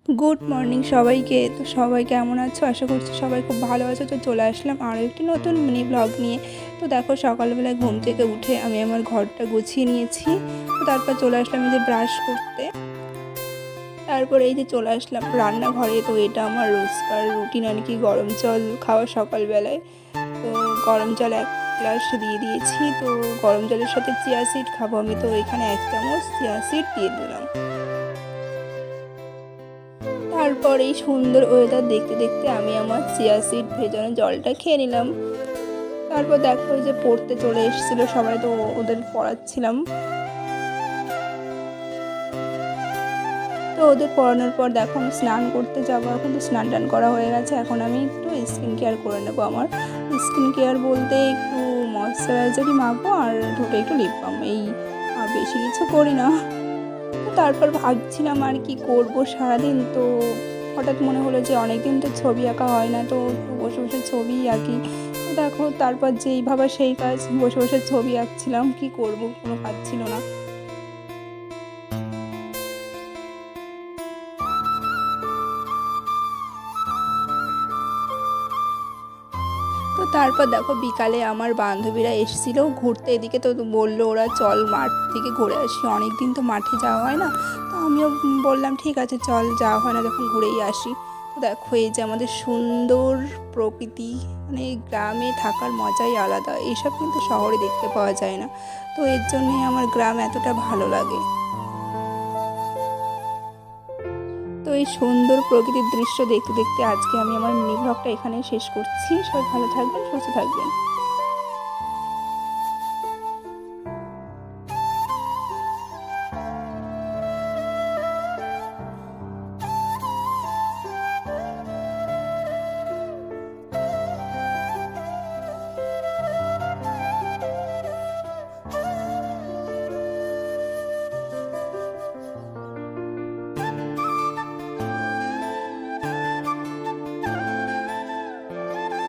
Good morning সবাইকে। তো সবাই কেমন আছো? আশা করছি সবাই খুব ভালো আছো। তো চলে আসলাম আরও একটি নতুন মিনি ব্লগ নিয়ে। তো দেখো সকালবেলায় ঘুম থেকে উঠে আমি আমার ঘরটা গুছিয়ে নিয়েছি। তো তারপর চলে আসলাম এই যে ব্রাশ করতে। তারপরে এই যে চলে আসলাম রান্নাঘরে। তো এটা আমার রোজকার রুটিন আর কি, গরম জল খাওয়া সকালবেলায়। তো গরম জল 1 গ্লাস দিয়ে দিয়েছি। তো গরম জলের সাথে চিয়া সিড খাবো আমি, তো এখানে 1 চামচ চিয়া সিড দিয়ে দিলাম। তারপর এই সুন্দর ওয়েদার দেখতে দেখতে আমি আমার চিয়া সিড ভেজানো জলটা খেয়ে নিলাম। তারপর দেখো যে পড়তে চলে এসেছিলো সবাই, তো ওদের পড়াচ্ছিলাম। তো ওদের পড়ানোর পর দেখো আমি স্নান করতে যাবো। এখন তো স্নান টান করা হয়ে গেছে। এখন আমি একটু স্কিন কেয়ার করে নেবো। আমার স্কিন কেয়ার বলতে একটু ময়শ্চারাইজারই মাখবো আর ঠোঁটে একটু লিপ বাম, এই আর বেশি কিছু করি না। তো তারপর ভাবছিলাম আর কি করব সারাদিন। তো হঠাৎ মনে হলো যে অনেকদিন তো ছবি আঁকা হয় না, তো একটু বসে বসে ছবি আঁকি। তো দেখো তারপর যেই ভাবা সেই কাজ, বসে বসে ছবি আঁকছিলাম। কি করব, কোনো কাজ ছিল না। তো তারপর দেখো বিকালে আমার বান্ধবীরা এসেছিলো ঘুরতে এদিকে। তো বললো ওরা চল মাঠ থেকে ঘুরে আসি, অনেক দিন তো মাঠে যাওয়া হয় না। তো আমিও বললাম ঠিক আছে চল, যাওয়া হয় না যখন ঘুরেই আসি। তো দেখো এই যে আমাদের সুন্দর প্রকৃতি, মানে গ্রামে থাকার মজাই আলাদা। এইসব কিন্তু শহরে দেখতে পাওয়া যায় না। তো এর জন্যই আমার গ্রাম এতটা ভালো লাগে। তো এই সুন্দর প্রকৃতির দৃশ্য দেখতে দেখতে আজকে আমি আমার মিনি ব্লগটা এখানেই শেষ করছি। সবাই ভালো থাকবেন, সুস্থ থাকবেন।